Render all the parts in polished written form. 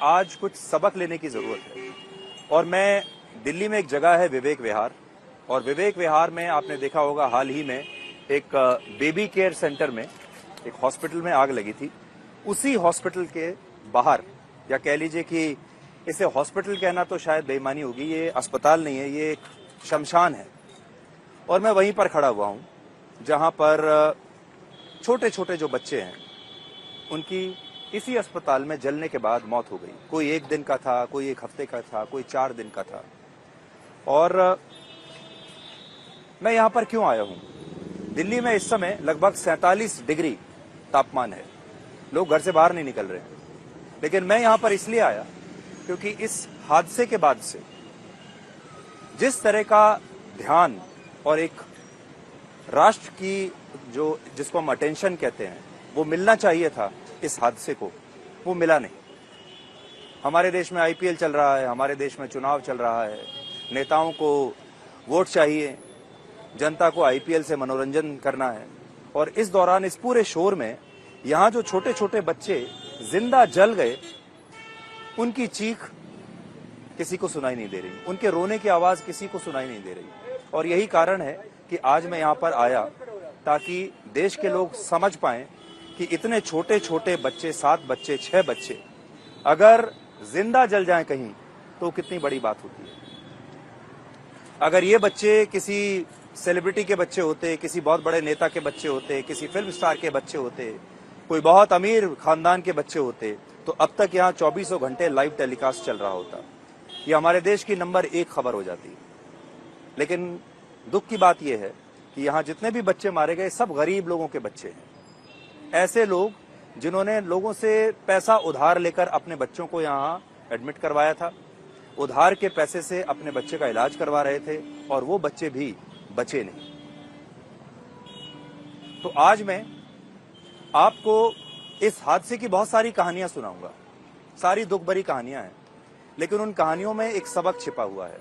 आज कुछ सबक लेने की जरूरत है। और मैं दिल्ली में एक जगह है विवेक विहार, और विवेक विहार में आपने देखा होगा हाल ही में एक बेबी केयर सेंटर में एक हॉस्पिटल में आग लगी थी। उसी हॉस्पिटल के बाहर, या कह लीजिए कि इसे हॉस्पिटल कहना तो शायद बेईमानी होगी, ये अस्पताल नहीं है, ये एक शमशान है। और मैं वहीं पर खड़ा हुआ हूं जहां पर छोटे छोटे जो बच्चे हैं उनकी इसी अस्पताल में जलने के बाद मौत हो गई। कोई 1 दिन का था, कोई 1 हफ्ते का था, कोई 4 दिन का था। और मैं यहां पर क्यों आया हूं? दिल्ली में इस समय लगभग 47 डिग्री तापमान है, लोग घर से बाहर नहीं निकल रहे हैं। लेकिन मैं यहां पर इसलिए आया क्योंकि इस हादसे के बाद से जिस तरह का ध्यान और एक राष्ट्र की जिसको हम अटेंशन कहते हैं वो मिलना चाहिए था इस हादसे को, वो मिला नहीं। हमारे देश में आईपीएल चल रहा है, हमारे देश में चुनाव चल रहा है, नेताओं को वोट चाहिए, जनता को आईपीएल से मनोरंजन करना है। और इस दौरान इस पूरे शोर में यहां जो छोटे छोटे बच्चे जिंदा जल गए, उनकी चीख किसी को सुनाई नहीं दे रही, उनके रोने की आवाज किसी को सुनाई नहीं दे रही। और यही कारण है कि आज मैं यहां पर आया ताकि देश के लोग समझ पाएं कि इतने छोटे छोटे बच्चे, 7 बच्चे, 6 बच्चे अगर जिंदा जल जाएं कहीं तो कितनी बड़ी बात होती है। अगर ये बच्चे किसी सेलिब्रिटी के बच्चे होते, किसी बहुत बड़े नेता के बच्चे होते, किसी फिल्म स्टार के बच्चे होते, कोई बहुत अमीर खानदान के बच्चे होते, तो अब तक यहाँ 24 घंटे लाइव टेलीकास्ट चल रहा होता। ये हमारे देश की नंबर 1 खबर हो जाती। लेकिन दुख की बात यह है कि यहाँ जितने भी बच्चे मारे गए सब गरीब लोगों के बच्चे हैं। ऐसे लोग जिन्होंने लोगों से पैसा उधार लेकर अपने बच्चों को यहाँ एडमिट करवाया था, उधार के पैसे से अपने बच्चे का इलाज करवा रहे थे, और वो बच्चे भी बचे नहीं। तो आज मैं आपको इस हादसे की बहुत सारी कहानियां सुनाऊंगा, सारी दुख भरी कहानियां हैं, लेकिन उन कहानियों में एक सबक छिपा हुआ है,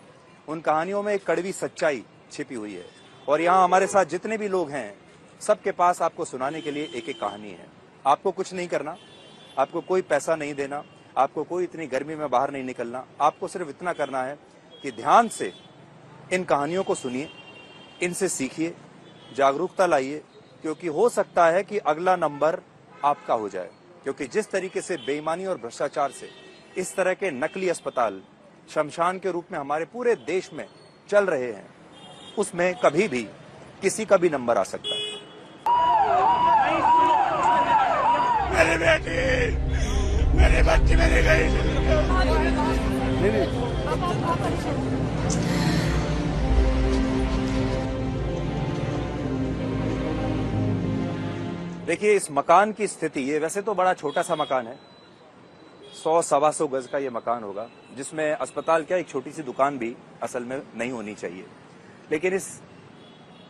उन कहानियों में एक कड़वी सच्चाई छिपी हुई है। और यहाँ हमारे साथ जितने भी लोग हैं, सबके पास आपको सुनाने के लिए एक एक कहानी है। आपको कुछ नहीं करना, आपको कोई पैसा नहीं देना, आपको कोई इतनी गर्मी में बाहर नहीं निकलना। आपको सिर्फ इतना करना है कि ध्यान से इन कहानियों को सुनिए, इनसे सीखिए, जागरूकता लाइए, क्योंकि हो सकता है कि अगला नंबर आपका हो जाए। क्योंकि जिस तरीके से बेईमानी और भ्रष्टाचार से इस तरह के नकली अस्पताल शमशान के रूप में हमारे पूरे देश में चल रहे हैं, उसमें कभी भी किसी का भी नंबर आ सकता है। मेरी बेटी, मेरे बच्चे मेरे गए। देखिए इस मकान की स्थिति, ये वैसे तो बड़ा छोटा सा मकान है, 100-125 गज का ये मकान होगा, जिसमें अस्पताल क्या एक छोटी सी दुकान भी असल में नहीं होनी चाहिए। लेकिन इस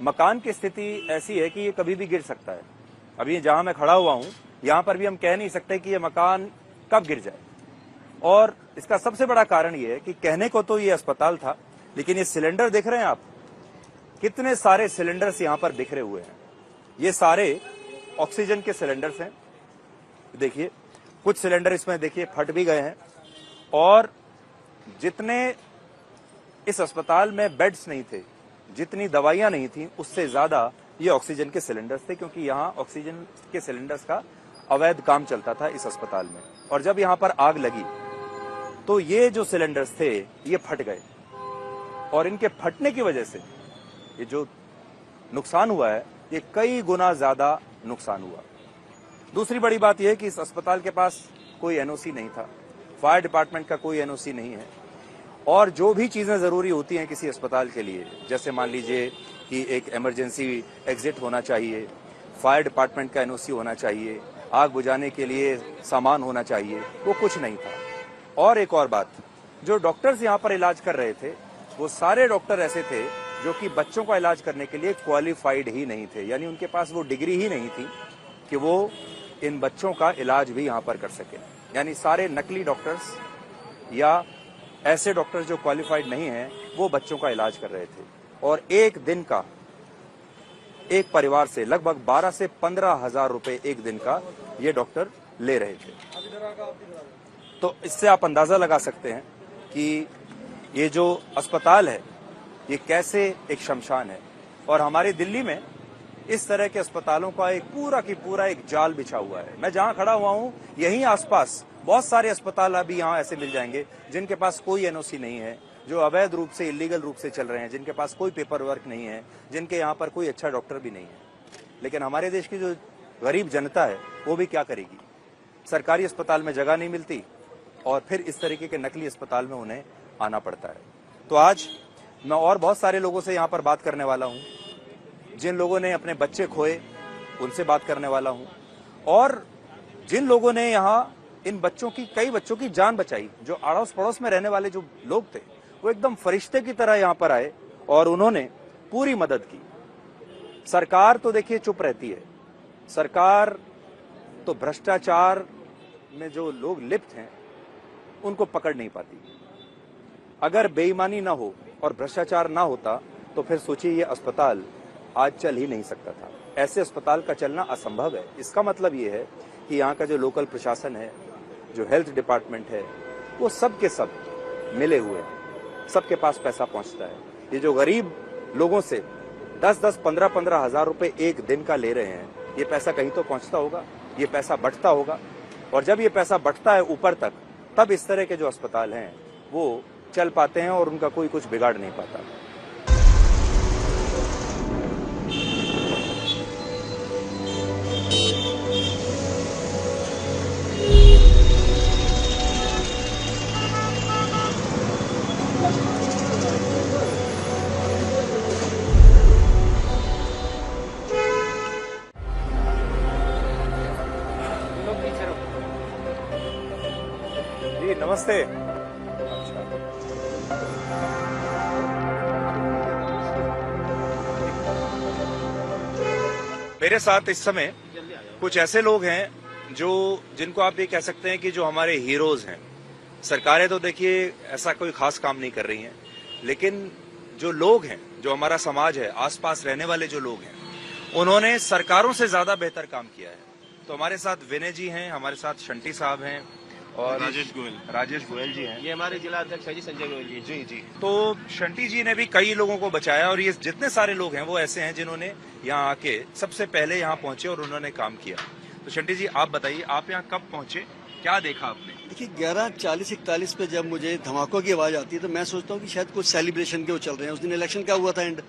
मकान की स्थिति ऐसी है कि ये कभी भी गिर सकता है। अभी जहां मैं खड़ा हुआ हूं, यहां पर भी हम कह नहीं सकते कि ये मकान कब गिर जाए। और इसका सबसे बड़ा कारण ये है कि कहने को तो ये अस्पताल था, लेकिन ये सिलेंडर देख रहे हैं आप, कितने सारे सिलेंडर्स यहां पर बिखरे हुए हैं। ये सारे ऑक्सीजन के सिलेंडर्स हैं। देखिए कुछ सिलेंडर इसमें देखिए फट भी गए हैं, और जितने इस अस्पताल में बेड्स नहीं थे, जितनी दवाइयां नहीं थी, उससे ज्यादा ये ऑक्सीजन के सिलेंडर्स थे, क्योंकि यहाँ ऑक्सीजन के सिलेंडर्स का अवैध काम चलता था इस अस्पताल में। और जब यहाँ पर आग लगी तो ये जो सिलेंडर्स थे ये फट गए, और इनके फटने की वजह से ये जो नुकसान हुआ है ये कई गुना ज्यादा नुकसान हुआ। दूसरी बड़ी बात यह है कि इस अस्पताल के पास कोई एनओसी नहीं था, फायर डिपार्टमेंट का कोई एनओसी नहीं है। और जो भी चीजें जरूरी होती हैं किसी अस्पताल के लिए, जैसे मान लीजिए कि एक इमरजेंसी एग्जिट होना चाहिए, फायर डिपार्टमेंट का एनओसी होना चाहिए, आग बुझाने के लिए सामान होना चाहिए, वो कुछ नहीं था। और एक और बात, जो डॉक्टर्स यहाँ पर इलाज कर रहे थे वो सारे डॉक्टर ऐसे थे जो कि बच्चों का इलाज करने के लिए क्वालिफाइड ही नहीं थे, यानी उनके पास वो डिग्री ही नहीं थी कि वो इन बच्चों का इलाज भी यहाँ पर कर सके। यानी सारे नकली डॉक्टर्स या ऐसे डॉक्टर्स जो क्वालिफाइड नहीं हैं वो बच्चों का इलाज कर रहे थे। और एक दिन का एक परिवार से लगभग 12 से 15 हजार रुपए एक दिन का ये डॉक्टर ले रहे थे। तो इससे आप अंदाजा लगा सकते हैं कि ये जो अस्पताल है ये कैसे एक शमशान है। और हमारी दिल्ली में इस तरह के अस्पतालों का एक पूरा की पूरा एक जाल बिछा हुआ है। मैं जहां खड़ा हुआ हूं यहीं आसपास बहुत सारे अस्पताल अभी यहां ऐसे मिल जाएंगे जिनके पास कोई एनओसी नहीं है, जो अवैध रूप से इलीगल रूप से चल रहे हैं, जिनके पास कोई पेपर वर्क नहीं है, जिनके यहाँ पर कोई अच्छा डॉक्टर भी नहीं है। लेकिन हमारे देश की जो गरीब जनता है वो भी क्या करेगी? सरकारी अस्पताल में जगह नहीं मिलती और फिर इस तरीके के नकली अस्पताल में उन्हें आना पड़ता है। तो आज मैं और बहुत सारे लोगों से यहाँ पर बात करने वाला हूँ, जिन लोगों ने अपने बच्चे खोए उनसे बात करने वाला हूँ, और जिन लोगों ने यहाँ इन बच्चों की, कई बच्चों की जान बचाई। जो अड़ोस पड़ोस में रहने वाले जो लोग थे वो एकदम फरिश्ते की तरह यहाँ पर आए और उन्होंने पूरी मदद की। सरकार तो देखिए चुप रहती है, सरकार तो भ्रष्टाचार में जो लोग लिप्त हैं उनको पकड़ नहीं पाती। अगर बेईमानी ना हो और भ्रष्टाचार ना होता तो फिर सोचिए ये अस्पताल आज चल ही नहीं सकता था। ऐसे अस्पताल का चलना असंभव है। इसका मतलब ये है कि यहाँ का जो लोकल प्रशासन है, जो हेल्थ डिपार्टमेंट है, वो सब के सब मिले हुए हैं, सबके पास पैसा पहुंचता है। ये जो गरीब लोगों से 10-10, 15-15 हजार रुपए एक दिन का ले रहे हैं, ये पैसा कहीं तो पहुंचता होगा, ये पैसा बंटता होगा, और जब ये पैसा बंटता है ऊपर तक, तब इस तरह के जो अस्पताल हैं वो चल पाते हैं और उनका कोई कुछ बिगाड़ नहीं पाता। जी नमस्ते। अच्छा, मेरे साथ इस समय कुछ ऐसे लोग हैं जिनको आप ये कह सकते हैं कि जो हमारे हीरोज हैं। सरकारें तो देखिए ऐसा कोई खास काम नहीं कर रही हैं, लेकिन जो लोग हैं, जो हमारा समाज है, आसपास रहने वाले जो लोग हैं, उन्होंने सरकारों से ज्यादा बेहतर काम किया है। तो हमारे साथ विनय जी हैं, हमारे साथ शंटी साहब हैं और राजेश गोयल जी हैं। ये हमारे जिला अध्यक्ष है जी, संजय गोयल जी। जी जी। तो शंटी जी ने भी कई लोगों को बचाया और ये जितने सारे लोग हैं वो ऐसे हैं जिन्होंने यहाँ आके सबसे पहले यहाँ पहुंचे और उन्होंने काम किया। तो शंटी जी आप बताइए, आप यहाँ कब पहुंचे, क्या देखा आपने? देखिए 11:40-41 पे जब मुझे धमाकों की आवाज आती है तो मैं सोचता हूँ कि शायद कुछ सेलिब्रेशन के वो चल रहे हैं। उस दिन इलेक्शन का हुआ था एंड,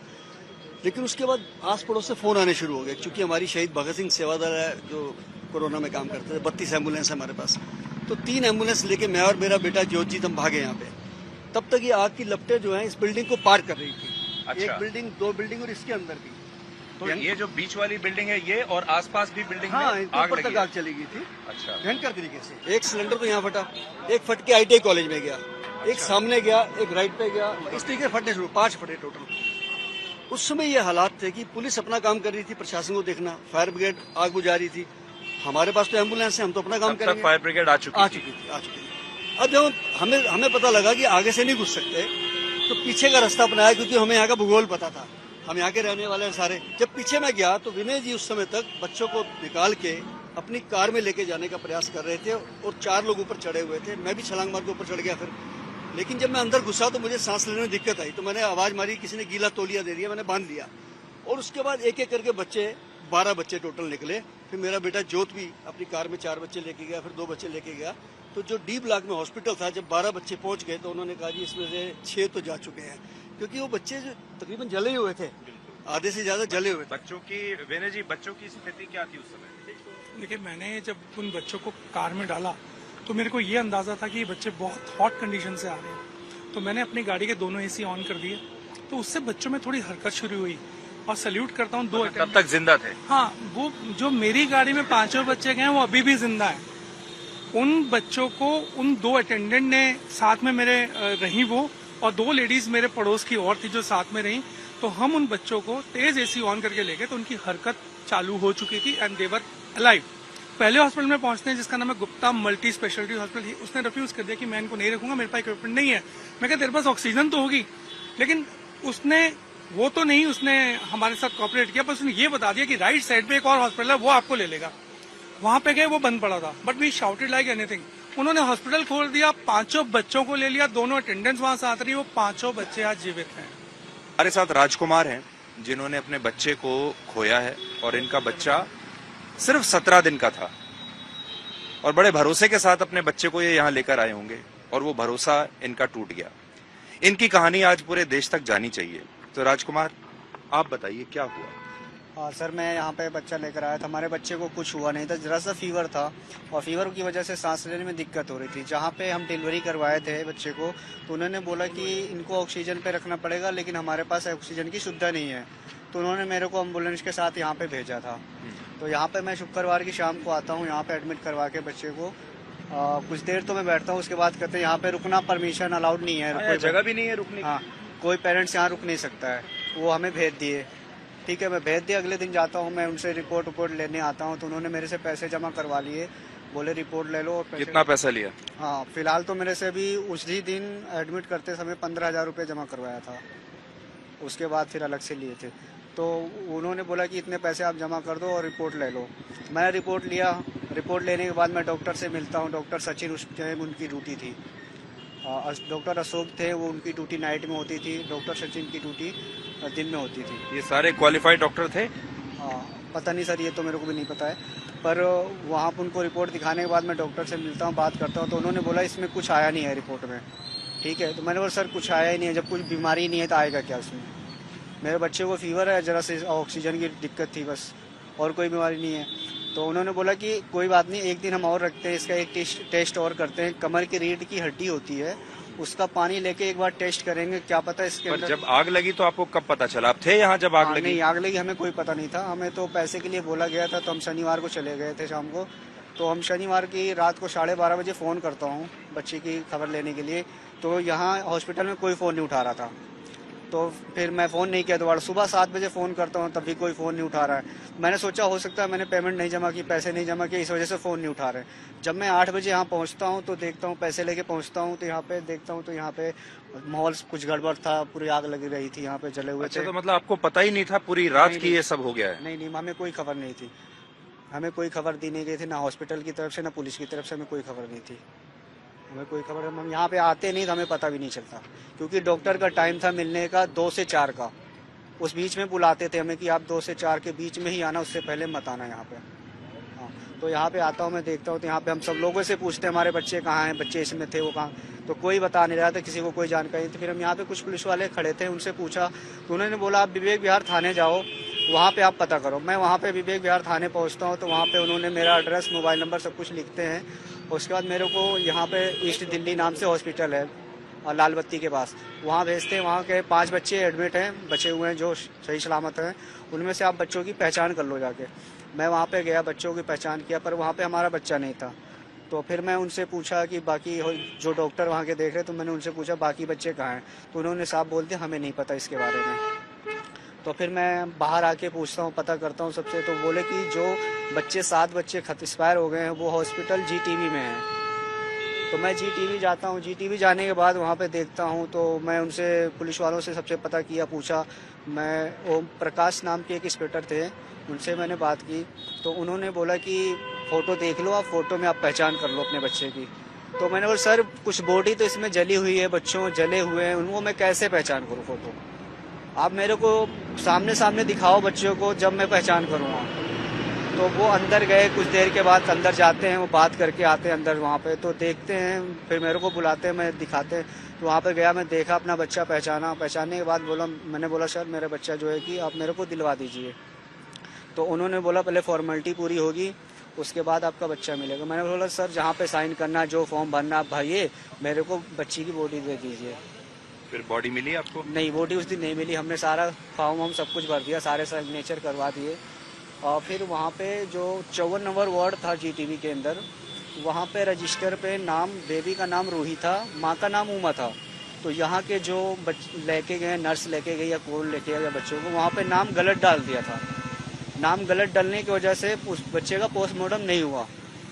लेकिन उसके बाद आस पड़ोस से फोन आने शुरू हो गए, क्योंकि हमारी शहीद भगत सिंह सेवादल है जो कोरोना में काम करते थे। 32 एम्बुलेंस है हमारे पास, तो 3 एम्बुलेंस लेके मैं और मेरा बेटा ज्योतजीत हम भागे यहाँ पे। तब तक ये आग की लपटें जो है इस बिल्डिंग को पार कर रही थी। अच्छा। एक बिल्डिंग, 2 बिल्डिंग और इसके अंदर भी। तो ये जो बीच वाली बिल्डिंग है ये और आसपास भी बिल्डिंग हाँ, में इनके आग ऊपर लगी तक है। आग चली गई थी अच्छा। भयंकर तरीके से। एक सिलेंडर तो यहाँ फटा, एक फट के ITI कॉलेज में गया, एक सामने गया, एक राइट पे गया, इस तरीके से फटने शुरू, 5 फटे टोटल। उस समय ये हालात थे कि पुलिस अपना काम कर रही थी, प्रशासन को देखना, फायर ब्रिगेड आग बुझा रही थी। हमारे पास तो एम्बुलेंस है, हम तो अपना काम करेंगे। फायर ब्रिगेड आ चुकी थी। अब जब हमें पता लगा कि आगे से नहीं घुस सकते, तो पीछे का रास्ता अपनाया, क्योंकि हमें यहाँ का भूगोल पता था, हम यहाँ के रहने वाले हैं सारे। जब पीछे मैं गया तो विनय जी उस समय तक बच्चों को निकाल के अपनी कार में लेके जाने का प्रयास कर रहे थे और 4 लोग ऊपर चढ़े हुए थे। मैं भी छलांग मार के ऊपर चढ़ गया फिर, लेकिन जब मैं अंदर घुसा तो मुझे सांस लेने में दिक्कत आई, तो मैंने आवाज मारी, किसी ने गीला तौलिया दे दिया, मैंने बांध लिया। और उसके बाद एक एक करके बच्चे, 12 बच्चे टोटल निकले। फिर मेरा बेटा जोत भी अपनी कार में 4 बच्चे लेके गया, फिर 2 बच्चे लेके गया। तो जो डी ब्लॉक में हॉस्पिटल था, जब 12 बच्चे पहुंच गए तो उन्होंने कहा जी इसमें से 6 तो जा चुके हैं, क्योंकि वो बच्चे जो तकरीबन जले हुए थे, आधे से ज्यादा जले हुए थे। बच्चों की, विनय जी, बच्चों की स्थिति क्या थी उस समय? देखिए, मैंने जब उन बच्चों को कार में डाला तो मेरे को ये अंदाजा था कि ये बच्चे बहुत हॉट कंडीशन से आ रहे हैं। तो मैंने अपनी गाड़ी के दोनों AC ऑन कर दिए, तो उससे बच्चों में थोड़ी हरकत शुरू हुई। और सैल्यूट करता हूँ 2 तब तक जिंदा थे? हाँ, वो जो मेरी गाड़ी में 5 बच्चे गए वो अभी भी जिंदा है। उन बच्चों को उन 2 अटेंडेंट ने साथ में मेरे रही, वो और 2 लेडीज मेरे पड़ोस की और थी जो साथ में रही। तो हम उन बच्चों को तेज AC ऑन करके ले गए, तो उनकी हरकत चालू हो चुकी थी एंड देवर अलाइव। पहले हॉस्पिटल में पहुंचते हैं जिसका नाम है गुप्ता मल्टी स्पेशलिटी हॉस्पिटल, उसने रिफ्यूज कर दिया कि मैं इनको नहीं रखूंगा, मेरे पास इक्विपमेंट नहीं है। मैं कहा तेरे पास ऑक्सीजन तो होगी, लेकिन उसने वो तो नहीं, उसने हमारे साथ कोऑपरेट किया, बस उसने ये बता दिया कि राइट साइड पे एक और हॉस्पिटल है, वो आपको ले लेगा। वहां पे गए, वो बंद पड़ा था, but we shouted like anything. उन्होंने हॉस्पिटल खोल दिया, 5 बच्चों को ले लिया, दोनों अटेंडेंट्स वहां साथ रही, वो 5 बच्चे आज जीवित हैं। हमारे साथ राजकुमार हैं जिन्होंने अपने बच्चे को खोया है और इनका बच्चा सिर्फ 17 दिन का था और बड़े भरोसे के साथ अपने बच्चे को ये यहाँ लेकर आए होंगे और वो भरोसा इनका टूट गया। इनकी कहानी आज पूरे देश तक जानी चाहिए। तो राजकुमार, आप बताइए क्या हुआ? हाँ सर, मैं यहाँ पे बच्चा लेकर आया था। हमारे बच्चे को कुछ हुआ नहीं था, जरा सा फीवर था और फीवर की वजह से सांस लेने में दिक्कत हो रही थी। जहाँ पे हम डिलीवरी करवाए थे बच्चे को, तो उन्होंने बोला कि इनको ऑक्सीजन पे रखना पड़ेगा, लेकिन हमारे पास ऑक्सीजन की सुविधा नहीं है। तो उन्होंने मेरे को एम्बुलेंस के साथ यहाँ पे भेजा था। तो यहाँ पे मैं शुक्रवार की शाम को आता हूँ, यहाँ पे एडमिट करवा के बच्चे को कुछ देर तो मैं बैठता हूँ, उसके बाद कहते हैं यहाँ पे रुकना परमिशन अलाउड नहीं है, कोई जगह भी नहीं है रुकने की। हाँ, कोई पेरेंट्स यहाँ रुक नहीं सकता है। वो हमें भेज दिए। ठीक है, मैं भेज दिया। अगले दिन जाता हूँ, मैं उनसे रिपोर्ट लेने आता हूँ, तो उन्होंने मेरे से पैसे जमा करवा लिए, बोले रिपोर्ट ले लो। और कितना पैसा लिया? हाँ, फिलहाल तो मेरे से भी उसी दिन एडमिट करते समय 15,000 रुपये जमा करवाया था। उसके बाद फिर अलग से लिए थे। तो उन्होंने बोला कि इतने पैसे आप जमा कर दो और रिपोर्ट ले लो। मैंने रिपोर्ट लिया। रिपोर्ट लेने के बाद मैं डॉक्टर से मिलता हूँ। डॉक्टर सचिन उस टाइम उनकी ड्यूटी थी। डॉक्टर अशोक थे, वो उनकी ड्यूटी नाइट में होती थी। डॉक्टर सचिन की ड्यूटी दिन में होती थी। ये सारे क्वालिफाइड डॉक्टर थे? हाँ, पता नहीं सर, ये तो मेरे को भी नहीं पता है। पर वहाँ पर उनको रिपोर्ट दिखाने के बाद मैं डॉक्टर से मिलता हूँ, बात करता हूँ, तो उन्होंने बोला इसमें कुछ आया नहीं है रिपोर्ट में। ठीक है, तो मैंने बोला सर कुछ आया ही नहीं है, जब कुछ बीमारी नहीं है तो आएगा क्या उसमें? मेरे बच्चे को फीवर है, जरा से ऑक्सीजन की दिक्कत थी बस, और कोई बीमारी नहीं है। तो उन्होंने बोला कि कोई बात नहीं, एक दिन हम और रखते हैं, इसका एक टेस्ट और करते हैं। कमर की रीढ़ की हड्डी होती है, उसका पानी लेके एक बार टेस्ट करेंगे, क्या पता इसके पर अंदर। जब आग लगी तो आपको कब पता चला? आप थे यहाँ जब आग लगी? नहीं, आग लगी हमें कोई पता नहीं था। हमें तो पैसे के लिए बोला गया था, तो हम शनिवार को चले गए थे शाम को। तो हम शनिवार की रात को 12:30 बजे फ़ोन करता हूँ बच्चे की खबर लेने के लिए, तो यहाँ हॉस्पिटल में कोई फ़ोन नहीं उठा रहा था। तो फिर मैं फ़ोन नहीं किया, दोबारा सुबह 7 बजे फ़ोन करता हूँ, तब भी कोई फ़ोन नहीं उठा रहा है। मैंने सोचा हो सकता है मैंने पेमेंट नहीं जमा की, पैसे नहीं जमा किए, इस वजह से फ़ोन नहीं उठा रहे। जब मैं 8 बजे यहाँ पहुँचता हूँ तो देखता हूँ, पैसे लेके पहुँचता हूँ, तो यहाँ पे देखता हूँ तो यहाँ पे माहौल कुछ गड़बड़ था, पूरी आग लगी रही थी, यहाँ पे जले हुए अच्छा, थे। तो मतलब आपको पता ही नहीं था पूरी रात की ये सब हो गया है? नहीं, हमें कोई खबर नहीं थी। हमें कोई खबर दी नहीं गई थी, ना हॉस्पिटल की तरफ से ना पुलिस की तरफ से, हमें कोई खबर नहीं थी। हमें कोई खबर, हम यहाँ पे आते नहीं तो हमें पता भी नहीं चलता, क्योंकि डॉक्टर का टाइम था मिलने का 2 से 4 का। उस बीच में बुलाते थे हमें कि आप 2 से 4 के बीच में ही आना, उससे पहले मत आना यहाँ पे। हाँ, तो यहाँ पे आता हूँ, मैं देखता हूँ, तो यहाँ पे हम सब लोगों से पूछते हैं हमारे बच्चे कहाँ हैं, बच्चे इसमें थे वो कहाँ, तो कोई बता नहीं रहा था, किसी को कोई जानकारी नहीं थी। फिर हम यहाँ पे कुछ पुलिस वाले खड़े थे, उनसे पूछा तो उन्होंने बोला आप विवेक विहार थाने जाओ, वहाँ पे आप पता करो। मैं वहाँ पे विवेक विहार थाने पहुँचता हूँ, तो वहाँ पे उन्होंने मेरा एड्रेस, मोबाइल नंबर सब कुछ लिखते हैं। उसके बाद मेरे को यहाँ पे ईस्ट दिल्ली नाम से हॉस्पिटल है और लाल बत्ती के पास, वहाँ भेजते हैं। वहाँ के 5 बच्चे एडमिट हैं, बचे हुए हैं जो सही सलामत हैं। उनमें से आप बच्चों की पहचान कर लो जाके। मैं वहाँ पे गया, बच्चों की पहचान किया, पर वहाँ पे हमारा बच्चा नहीं था। तो फिर मैं उनसे पूछा कि बाकी जो डॉक्टर वहाँ के देख रहे, तो मैंने उनसे पूछा बाकी बच्चे कहाँ हैं, तो उन्होंने साफ बोल दिया हमें नहीं पता इसके बारे में। तो फिर मैं बाहर आके पूछता हूँ, पता करता हूँ सबसे, तो बोले कि जो बच्चे 7 बच्चे एक्सपायर हो गए हैं वो हॉस्पिटल GTV में हैं। तो मैं GTV जाता हूँ। GTV जाने के बाद वहाँ पे देखता हूँ, तो मैं उनसे, पुलिस वालों से सबसे पता किया, पूछा। मैं ओम प्रकाश नाम के एक इंस्पेक्टर थे, उनसे मैंने बात की, तो उन्होंने बोला कि फ़ोटो देख लो आप, फ़ोटो में आप पहचान कर लो अपने बच्चे की। तो मैंने बोला सर कुछ बॉडी तो इसमें जली हुई है, बच्चों जले हुए हैं, उनको मैं कैसे पहचान करूँ फ़ोटो? आप मेरे को सामने दिखाओ बच्चों को, जब मैं पहचान करूँगा। तो वो अंदर गए, कुछ देर के बाद अंदर जाते हैं, वो बात करके आते हैं अंदर वहाँ पे, तो देखते हैं, फिर मेरे को बुलाते हैं, मैं दिखाते हैं। तो वहाँ पे गया, मैं देखा अपना बच्चा, पहचानने के बाद मैंने बोला सर मेरा बच्चा जो है कि आप मेरे को दिलवा दीजिए। तो उन्होंने बोला पहले फॉर्मेलिटी पूरी होगी, उसके बाद आपका बच्चा मिलेगा। मैंने बोला सर जहाँ पे साइन करना, जो फॉर्म भरना आप भरिए, मेरे को बच्ची की बॉडी दे दीजिए। फिर बॉडी मिली आपको? नहीं, बॉडी उस दिन नहीं मिली। हमने सारा फॉर्म हम सब कुछ भर दिया, सारे सिग्नेचर करवा दिए। और फिर वहाँ पे जो 54 नंबर वार्ड था GTV के अंदर, वहाँ पे रजिस्टर पे नाम, बेबी का नाम रूही था, माँ का नाम उमा था। तो यहाँ के जो लेके गए, नर्स लेके गई या कौन लेके गया बच्चों को, वहाँ पे नाम गलत डाल दिया था। नाम गलत डालने की वजह से उस बच्चे का पोस्टमार्टम नहीं हुआ,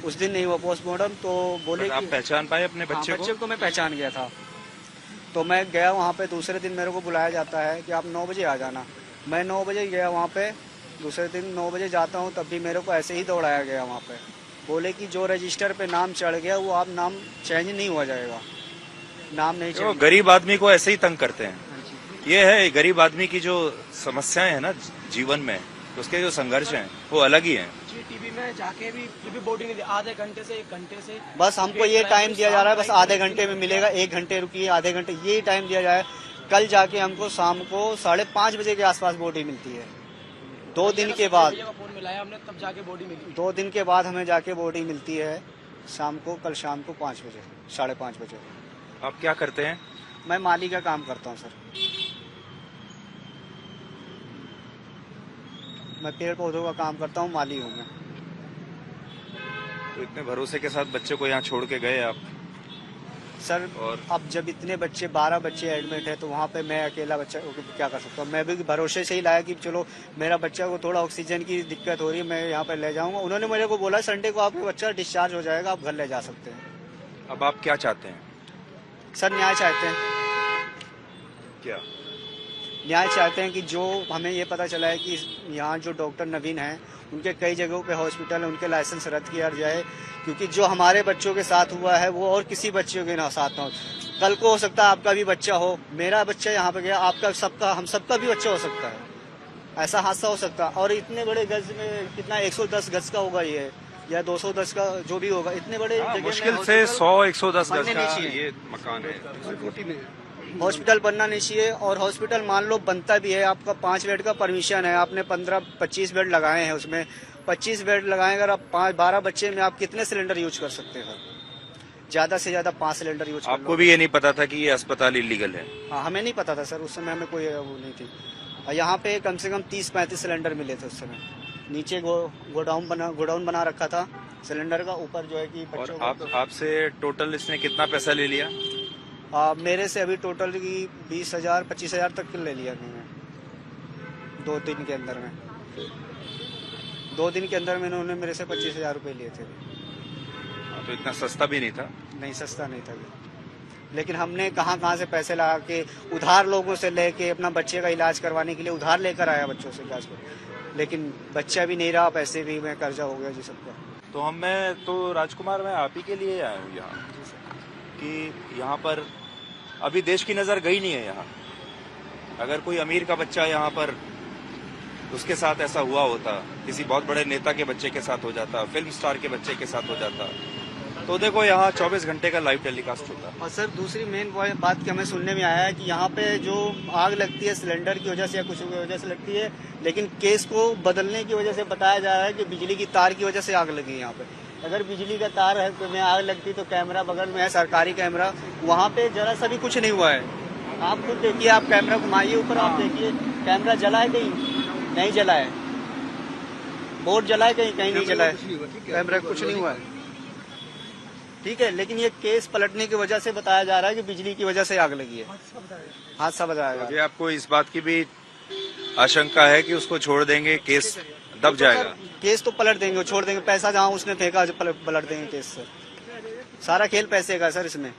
उस दिन नहीं हुआ पोस्टमार्टम। तो बोले आप कि पहचान पाए अपने बच्चे बच्चे को मैं पहचान गया था। तो मैं गया वहाँ पे, दूसरे दिन मेरे को बुलाया जाता है कि आप 9 बजे आ जाना। मैं 9 बजे गया वहाँ पे, दूसरे दिन 9 बजे जाता हूँ, तब भी मेरे को ऐसे ही दौड़ाया गया वहाँ पे। बोले कि जो रजिस्टर पे नाम चढ़ गया वो आप नाम चेंज नहीं हुआ जाएगा, नाम नहीं तो चेंज। गरीब आदमी को ऐसे ही तंग करते हैं। ये है गरीब आदमी की जो समस्याएं हैं ना जीवन में, उसके जो संघर्ष हैं वो अलग ही हैं। जी टीवी में जाके भी फिर भी बोर्डिंग नहीं दी, आधे घंटे से 1 घंटे से बस हमको ये टाइम दिया जा रहा है, बस आधे घंटे में मिलेगा, 1 घंटे रुकिए, आधे घंटे, ये टाइम दिया जाए। कल जाके हमको शाम को 5:30 बजे के आसपास बोर्डिंग मिलती है। 2 दिन के बाद, भैया का फोन मिलाया हमने, तब जाके बॉडी मिली। 2 दिन के बाद हमें जाके बोर्डिंग मिलती है शाम को, कल शाम को 5 बजे, 5:30 बजे। आप क्या करते हैं? मैं माली का काम करता हूँ सर, मैं पेड़ पौधों का काम करता हूँ, माली हूँ मैं। तो इतने भरोसे के साथ बच्चे को यहाँ छोड़ के गए आप सर और अब जब इतने बच्चे 12 बच्चे एडमिट है तो वहाँ पे मैं अकेला बच्चा क्या कर सकता हूँ। मैं भी भरोसे से ही लाया कि चलो मेरा बच्चा को थोड़ा ऑक्सीजन की दिक्कत हो रही है, मैं यहाँ पे ले जाऊंगा। उन्होंने मेरे को बोला संडे को आपका बच्चा डिस्चार्ज हो जाएगा, आप घर ले जा सकते हैं। अब आप क्या चाहते हैं? सर न्याय चाहते हैं, क्या न्याय चाहते हैं कि जो हमें ये पता चला है कि यहाँ जो डॉक्टर नवीन हैं उनके कई जगहों पे हॉस्पिटल है, उनके लाइसेंस रद्द किया जाए, क्योंकि जो हमारे बच्चों के साथ हुआ है वो और किसी बच्चों के ना साथ ना हो। कल को हो सकता है आपका भी बच्चा हो, मेरा बच्चा यहाँ पे गया, आपका सबका, हम सबका भी बच्चा हो सकता है, ऐसा हादसा हो सकता है। और इतने बड़े गज में कितना 110 गज का होगा ये, या 210 का जो भी होगा, इतने बड़े जगह में मुश्किल से 100-110 गज बनने का नहीं चाहिए। ये मकान है। हॉस्पिटल बनना नहीं चाहिए। और हॉस्पिटल मान लो बनता भी है, आपका 5 बेड का परमिशन है, आपने 15-25 बेड लगाए हैं, उसमें 25 बेड लगाए, अगर आप 5-12 बच्चे में आप कितने सिलेंडर यूज कर सकते हैं? ज्यादा से ज्यादा 5 सिलेंडर यूज कर लो। आपको भी ये नहीं पता था कि ये अस्पताल इलीगल है? हाँ, हमें नहीं पता था सर, उस समय हमें कोई वो नहीं थी। और यहाँ पे कम से कम 30-35 सिलेंडर मिले थे उस समय। नीचे गोडाउन बना रखा था सिलेंडर का, ऊपर जो है कि और बच्चों आपसे टोटल इसने कितना पैसा ले लिया? मेरे से अभी टोटल की 20,000-25,000 तक ले लिया मैंने 2 दिन के अंदर में। 2 दिन के अंदर में इन्होंने मेरे से 25,000 रुपये लिए थे। तो इतना सस्ता भी नहीं था? नहीं, सस्ता नहीं था ये। लेकिन हमने कहाँ से पैसे लगा के उधार लोगों से लेके अपना बच्चे का इलाज करवाने के लिए उधार लेकर आया बच्चों से इलाज कर, लेकिन बच्चा भी नहीं रहा, पैसे भी, मैं कर्जा हो गया जी सबका। तो राजकुमार मैं आप ही के लिए आया हूँ यहाँ कि यहाँ पर अभी देश की नज़र गई नहीं है यहाँ। अगर कोई अमीर का बच्चा यहाँ पर, उसके साथ ऐसा हुआ होता, किसी बहुत बड़े नेता के बच्चे के साथ हो जाता, फिल्म स्टार के बच्चे के साथ हो जाता, तो देखो यहाँ 24 घंटे का लाइव टेलीकास्ट होता। और सर दूसरी मेन बात कि हमें सुनने में आया है कि यहाँ पे जो आग लगती है सिलेंडर की वजह से या कुछ की वजह से लगती है, लेकिन केस को बदलने की वजह से बताया जा रहा है कि बिजली की तार की वजह से आग लगी यहाँ पे। अगर बिजली का तार है तो में आग लगती तो कैमरा बगल में है, सरकारी कैमरा, वहाँ पे जरा सा भी कुछ नहीं हुआ है। आप खुद देखिए, आप कैमरा घुमाइए ऊपर, आप देखिए कैमरा जला है कहीं? नहीं जला है। बोर्ड जला है कहीं नहीं जला है, कैमरा कुछ नहीं हुआ है, ठीक है। लेकिन ये केस पलटने की वजह से बताया जा रहा है कि बिजली की वजह से आग लगी है, हादसा बताया। मुझे आपको इस बात की भी आशंका है कि उसको छोड़ देंगे, केस दब जाएगा? केस तो पलट देंगे, छोड़ देंगे, पैसा जहाँ उसने फेंका पलट देंगे केस से। सारा खेल पैसे का सर इसमें।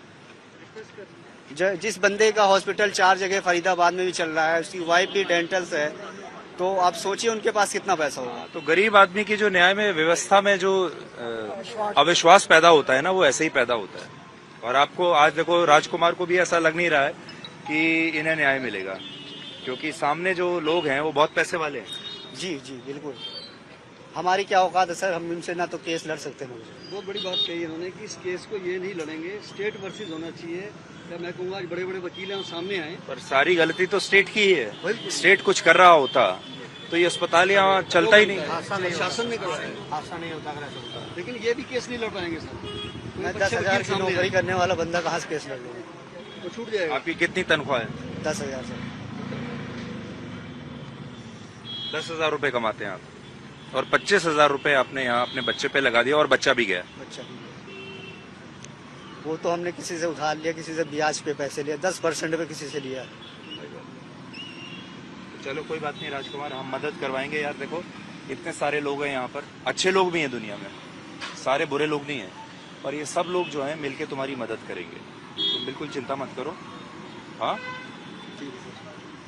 जिस बंदे का हॉस्पिटल 4 जगह फरीदाबाद में भी चल रहा है, उसकी वाइफ भी डेंटल्स है, तो आप सोचिए उनके पास कितना पैसा होगा। तो गरीब आदमी की जो न्याय में, व्यवस्था में जो अविश्वास पैदा होता है ना, वो ऐसे ही पैदा होता है। और आपको आज देखो, राजकुमार को भी ऐसा लग नहीं रहा है कि इन्हें न्याय मिलेगा, क्योंकि सामने जो लोग हैं वो बहुत पैसे वाले हैं। जी बिल्कुल। हमारी क्या औकात है सर, हम इनसे ना तो केस लड़ सकते हैं। बहुत बड़ी बात कही इन्होंने कि इस केस को ये नहीं लड़ेंगे, स्टेट वर्सेस होना चाहिए। या मैं कहूँगा आज बड़े बड़े वकील हैं सामने आए, पर सारी गलती तो स्टेट की ही है। स्टेट कुछ कर रहा होता तो ये अस्पताल यहाँ चलता ही नहीं। शासन ने करवाया, हादसा नहीं होता। लेकिन ये भी केस नहीं लड़ पाएंगे सर। मैं 10,000 की नौकरी करने वाला बंदा कहाँ से केस लड़ लूँगा? तो छूट जाएगा। आपकी कितनी तनख्वाह है? 10,000 सर। 10,000 रुपए कमाते हैं आप, और 25,000 रुपए आपने यहाँ अपने बच्चे पे लगा दिया, और बच्चा भी गया। बच्चा वो तो हमने किसी से उधार लिया, किसी से ब्याज पे पैसे लिया, 10% पे किसी से लिया। चलो कोई बात नहीं राजकुमार, हम मदद करवाएंगे यार। देखो इतने सारे लोग हैं यहाँ पर, अच्छे लोग भी हैं दुनिया में, सारे बुरे लोग नहीं हैं, और ये सब लोग जो हैं मिलके तुम्हारी मदद करेंगे, तुम बिल्कुल चिंता मत करो। हाँ,